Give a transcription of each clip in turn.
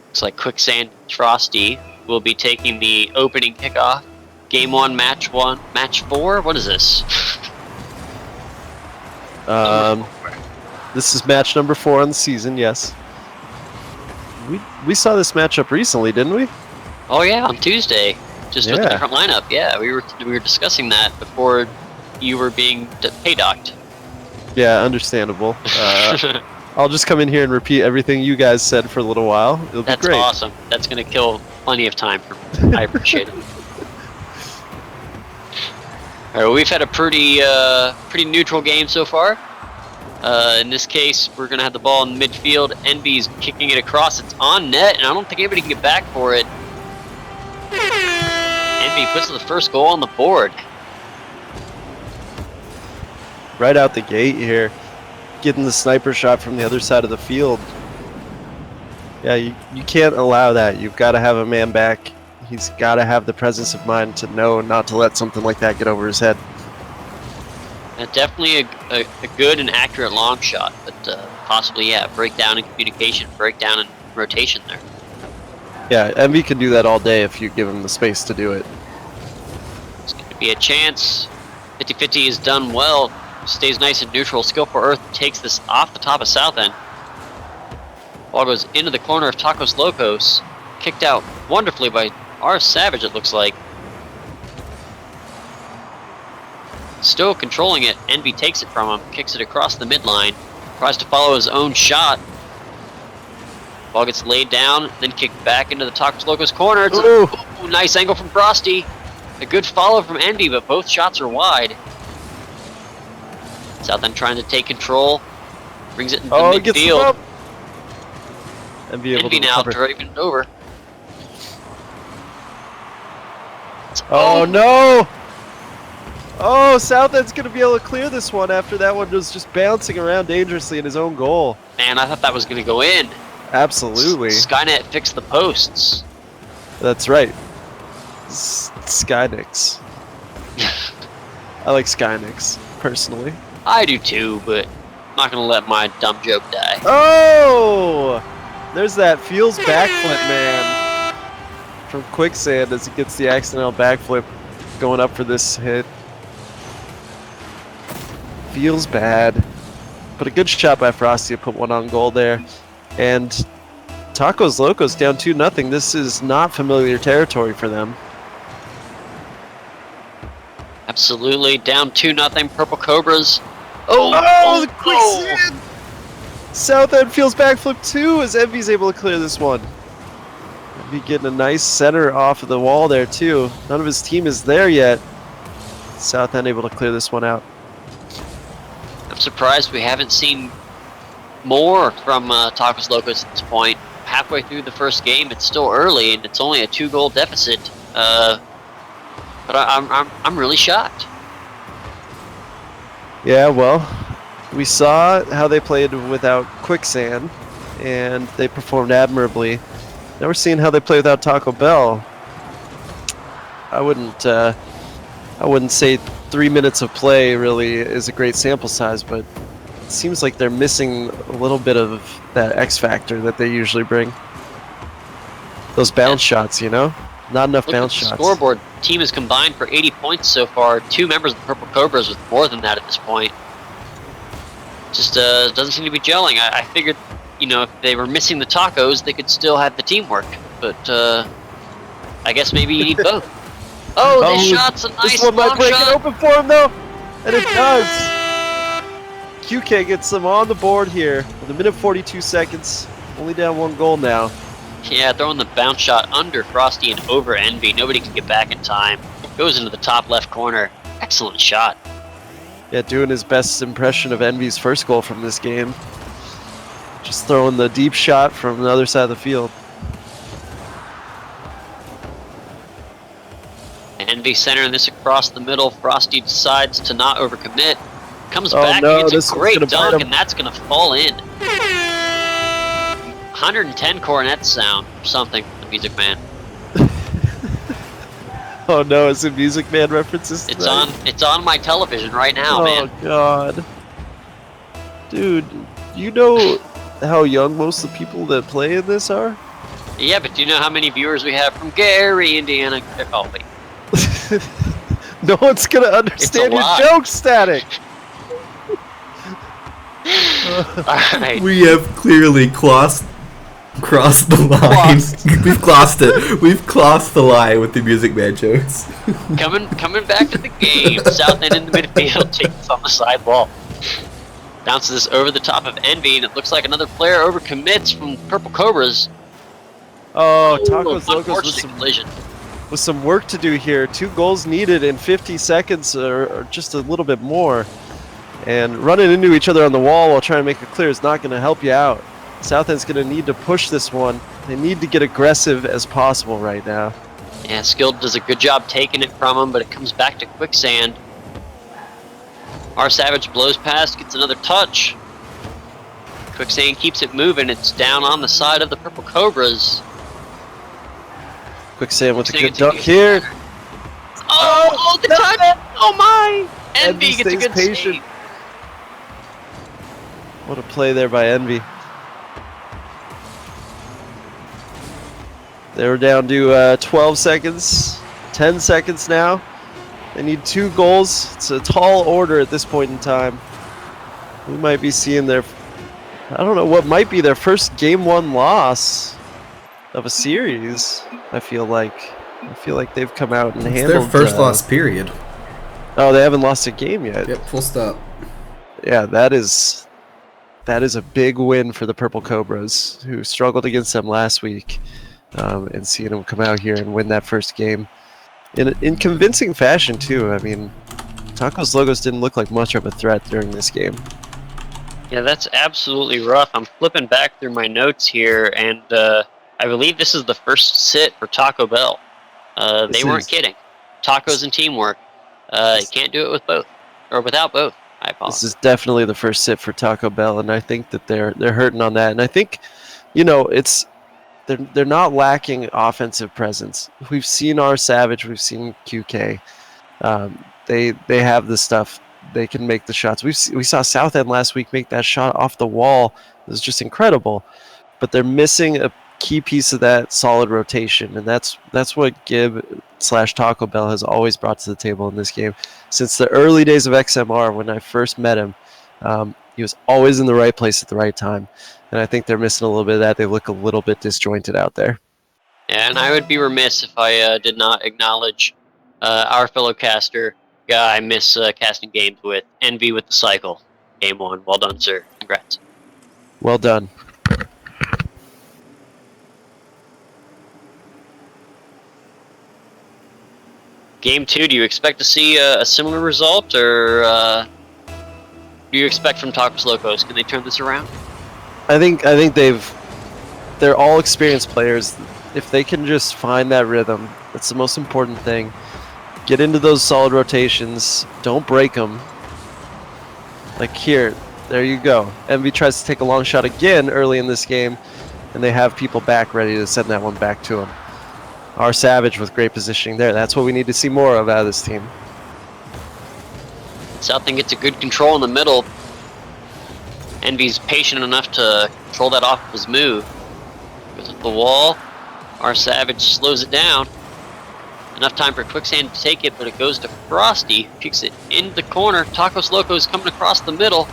Looks like Quicksand Frosty will be taking the opening kickoff. Game 1, match 4? What is this? This is match number 4 on the season, yes. We saw this matchup recently, didn't we? Oh yeah, on Tuesday. Just with a different lineup. Yeah, we were discussing that before you were being paydocked. Yeah, understandable. I'll just come in here and repeat everything you guys said for a little while. It'll be great. That's awesome. That's going to kill plenty of time for me. I appreciate it. All right, we've had a pretty neutral game so far. In this case, we're going to have the ball in midfield. Envy's kicking it across. It's on net, and I don't think anybody can get back for it. Envy puts the first goal on the board. Right out the gate here. Getting the sniper shot from the other side of the field. Yeah, you can't allow that. You've got to have a man back. He's got to have the presence of mind to know not to let something like that get over his head. Definitely a good and accurate long shot, but possibly, yeah, breakdown in communication, breakdown in rotation there. Yeah, Envy can do that all day if you give him the space to do it. It's going to be a chance. 50-50 is done well. Stays nice and neutral. Skillful Earth takes this off the top of South End. Ball goes into the corner of Tacos Locos. Kicked out wonderfully by R. Savage, it looks like. Still controlling it. Envy takes it from him. Kicks it across the midline. Tries to follow his own shot. Ball gets laid down, then kicked back into the Tacos Locos corner. It's a nice angle from Frosty. A good follow from Envy, but both shots are wide. South End trying to take control. Brings it into midfield. Envy now driving it over. Oh no! Oh, South End's going to be able to clear this one after that one was just bouncing around dangerously in his own goal. Man, I thought that was going to go in. Absolutely. Skynet fixed the posts. That's right. Skynix. I like Skynix, personally. I do too, but I'm not going to let my dumb joke die. Oh! There's that feels backflip, man. From Quicksand as he gets the accidental backflip going up for this hit. Feels bad. But a good shot by Frosty to put one on goal there. And Tacos Locos down 2-0. This is not familiar territory for them. Absolutely. Down 2-0. Purple Cobras. Oh, Quicksand! South End feels backflip too as Envy's able to clear this one. Envy getting a nice center off of the wall there too. None of his team is there yet. South End able to clear this one out. I'm surprised we haven't seen more from Tacos Locos at this point. Halfway through the first game, it's still early and it's only a 2-goal deficit. But I'm really shocked. Yeah, well, we saw how they played without Quicksand, and they performed admirably. Now we're seeing how they play without Taco Bell. I wouldn't say 3 minutes of play really is a great sample size, but it seems like they're missing a little bit of that X factor that they usually bring. Those bounce shots, you know? Not enough bounce shots. Scoreboard team has combined for 80 points so far. 2 members of the Purple Cobras with more than that at this point. Just doesn't seem to be gelling. I figured, you know, if they were missing the tacos, they could still have the teamwork. But I guess maybe you need both. Oh, this shot's a nice This one might break it open for him though, and it does. QK gets them on the board here with 1:42 seconds. Only down 1 goal now. Yeah, throwing the bounce shot under Frosty and over Envy. Nobody can get back in time. Goes into the top left corner. Excellent shot. Yeah, doing his best impression of Envy's first goal from this game. Just throwing the deep shot from the other side of the field. Envy centering this across the middle. Frosty decides to not overcommit. Comes back and gets a great dunk, and that's going to fall in. 110 cornet sound or something from the Music Man. Oh no, is it Music Man references tonight? It's on my television right now, man. Oh god. Dude, you know how young most of the people that play in this are? Yeah, but do you know how many viewers we have from Gary, Indiana? Oh, wait. No one's gonna understand your lot. joke, Static. Alright. We have clearly crossed the line. We've crossed it. We've crossed the line with the Music Man jokes. Coming back to the game. South End in the midfield takes on the side wall. Bounces over the top of Envy, and it looks like another player overcommits from Purple Cobras. Oh, Tacos Locos Unfortunate collision. with some work to do here. 2 goals needed in 50 seconds or just a little bit more. And running into each other on the wall while trying to make it clear is not going to help you out. South End's going to need to push this one. They need to get aggressive as possible right now. Yeah, Skilled does a good job taking it from him, but it comes back to Quicksand. Our Savage blows past, gets another touch. Quicksand keeps it moving. It's down on the side of the Purple Cobras. Quicksand with a good dunk here. Oh, the touch! Oh my! Envy gets a stays good patient. save. What a play there by Envy. They were down to 12 seconds, 10 seconds now. They need 2 goals. It's a tall order at this point in time. We might be seeing their, I don't know, what might be their first Game 1 loss of a series. I feel like they've come out and handled. It's their first loss, period. Oh, they haven't lost a game yet. Yep, full stop. Yeah, that is a big win for the Purple Cobras, who struggled against them last week. And seeing them come out here and win that first game in convincing fashion too. I mean, Tacos Locos didn't look like much of a threat during this game. Yeah, that's absolutely rough. I'm flipping back through my notes here, and I believe this is the first sit for Taco Bell. They weren't kidding. Tacos and teamwork. You can't do it with both, or without both. I apologize. This is definitely the first sit for Taco Bell, and I think that they're hurting on that. And I think, it's. They're not lacking offensive presence. We've seen our Savage, we've seen QK. They have the stuff. They can make the shots. We saw South End last week make that shot off the wall. It was just incredible. But they're missing a key piece of that solid rotation, and that's what Gib/Taco Bell has always brought to the table in this game. Since the early days of XMR, when I first met him, he was always in the right place at the right time. And I think they're missing a little bit of that. They look a little bit disjointed out there. And I would be remiss if I did not acknowledge our fellow caster, guy I miss casting games with, Envy with the cycle. Game 1. Well done, sir. Congrats. Well done. Game 2, do you expect to see a similar result, or do you expect from Tacos Locos? Can they turn this around? I think they're all experienced players. If they can just find that rhythm, that's the most important thing. Get into those solid rotations. Don't break them. Like here, there you go. Envy tries to take a long shot again early in this game, and they have people back ready to send that one back to him. Our Savage with great positioning there. That's what we need to see more of out of this team. South End gets a good control in the middle. Envy's patient enough to control that off of his move. Goes up the wall. Our Savage slows it down. Enough time for Quicksand to take it, but it goes to Frosty. Kicks it in the corner. Tacos Locos coming across the middle.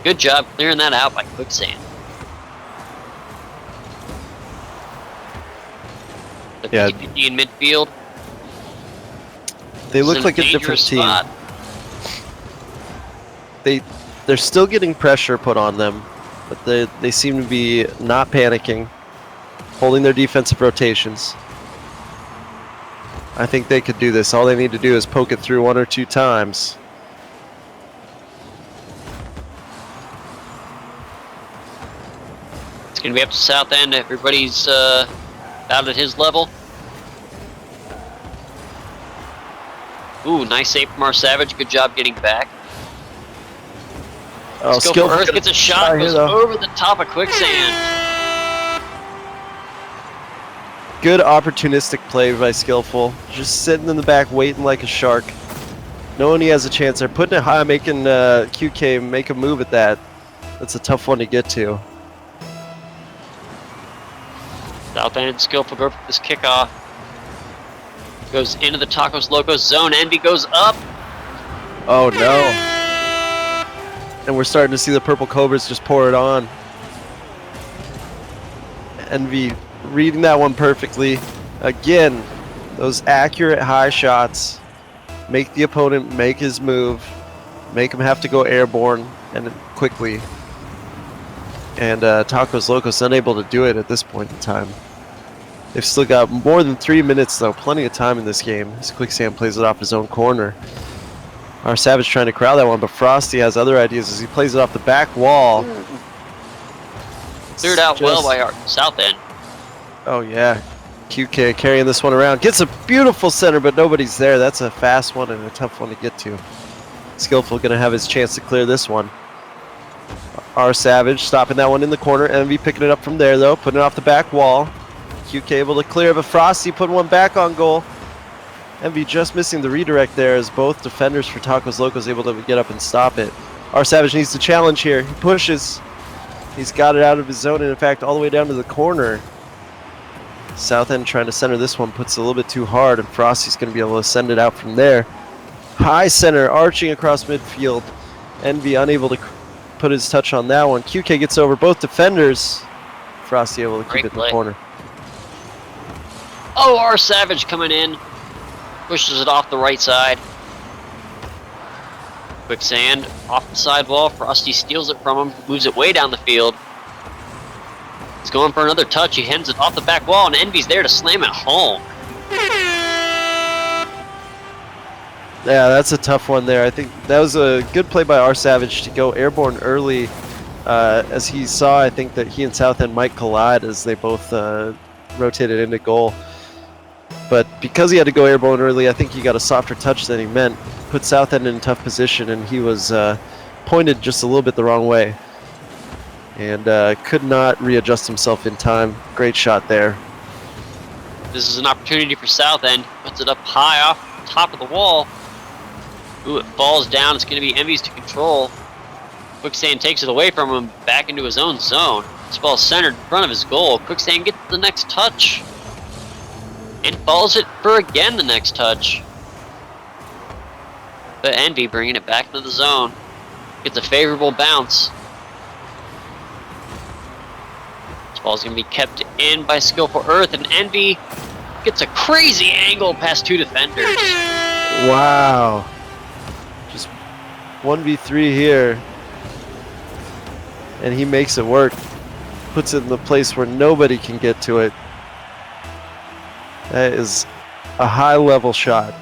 Good job clearing that out by Quicksand. The 50-50 in midfield. They look like a different team. Spot. They're still getting pressure put on them, but they seem to be not panicking, holding their defensive rotations. I think they could do this. All they need to do is poke it through 1 or 2 times. It's going to be up to South End. Everybody's out at his level. Ooh, nice save from our Savage. Good job getting back. Oh, Skillful Earth gets a shot, goes over the top of Quicksand. Good opportunistic play by Skillful. Just sitting in the back waiting like a shark. knowing he has a chance. They're putting it high, making QK make a move at that. That's a tough one to get to. South End skillful go for this kickoff. Goes into the Tacos Locos zone. Envy goes up. Oh no. And we're starting to see the purple Cobras just pour it on. Envy reading that one perfectly. Again, those accurate high shots make the opponent make his move, make him have to go airborne and quickly. And Tacos Locos unable to do it at this point in time. They've still got more than 3 minutes though, plenty of time in this game as Quicksand plays it off his own corner. Our Savage trying to corral that one, but Frosty has other ideas as he plays it off the back wall. Cleared out well by our South End. Oh yeah, QK carrying this one around. Gets a beautiful center, but nobody's there. That's a fast one and a tough one to get to. Skillful gonna have his chance to clear this one. Our Savage stopping that one in the corner. Envy picking it up from there though, putting it off the back wall. QK able to clear, but Frosty putting one back on goal. Envy just missing the redirect there as both defenders for Tacos Locos able to get up and stop it. Our Savage needs to challenge here. He pushes. He's got it out of his zone and in fact all the way down to the corner. South End trying to center this one, puts it a little bit too hard, and Frosty's going to be able to send it out from there. High center, arching across midfield. Envy unable to put his touch on that one. QK gets over both defenders. Frosty able to keep it in the corner. Oh, our Savage coming in. Pushes it off the right side. Quicksand off the sidewall. Frosty steals it from him, moves it way down the field. He's going for another touch. He hands it off the back wall, and Envy's there to slam it home. Yeah, that's a tough one there. I think that was a good play by our Savage to go airborne early, as he saw, I think, that he and South End might collide as they both rotated into goal. But because he had to go airborne early, I think he got a softer touch than he meant. Put South End in a tough position, and he was pointed just a little bit the wrong way. And could not readjust himself in time. Great shot there. This is an opportunity for South End. Puts it up high off the top of the wall. Ooh, it falls down. It's going to be Envy's to control. Quicksand takes it away from him, back into his own zone. This ball centered in front of his goal. Quicksand gets the next touch. And follows it for again the next touch. But Envy bringing it back into the zone. Gets a favorable bounce. This ball's going to be kept in by Skillful Earth, and Envy gets a crazy angle past two defenders. Wow. Just 1v3 here. And he makes it work. Puts it in the place where nobody can get to it. That is a high-level shot.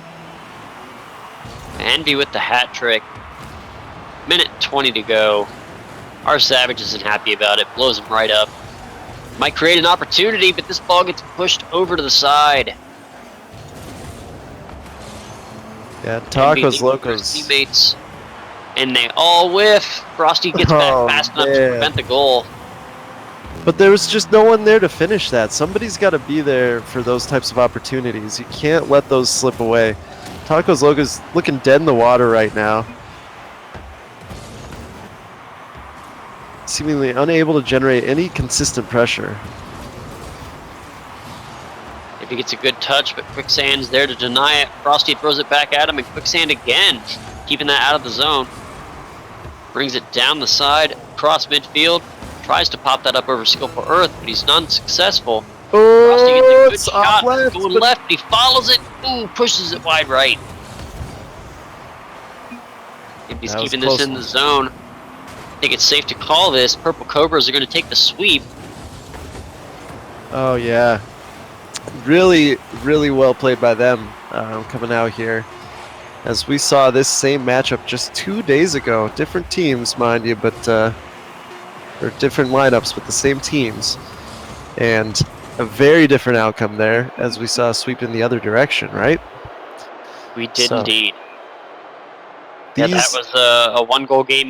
Envy with the hat trick. Minute 20 to go. Our Savage isn't happy about it. Blows him right up. Might create an opportunity, but this ball gets pushed over to the side. Yeah, Tacos Locos. Teammates, and they all whiff. Frosty gets back fast enough to prevent the goal. But there was just no one there to finish that. Somebody's got to be there for those types of opportunities. You can't let those slip away. Tacos Locos looking dead in the water right now. Seemingly unable to generate any consistent pressure. If he gets a good touch, but Quicksand's there to deny it. Frosty throws it back at him, and Quicksand again, keeping that out of the zone. Brings it down the side, across midfield. Tries to pop that up over Skillful Earth, but he's unsuccessful. Frosty gets a good shot, left, going left, and he follows it. Ooh, pushes it wide right. If he's keeping this in the zone, I think it's safe to call this. Purple Cobras are going to take the sweep. Oh yeah, really, really well played by them coming out here. As we saw this same matchup just 2 days ago, different teams, mind you, but or different lineups, but the same teams, and a very different outcome there, as we saw a sweep in the other direction, right? We did indeed. Yeah, that was a one-goal game.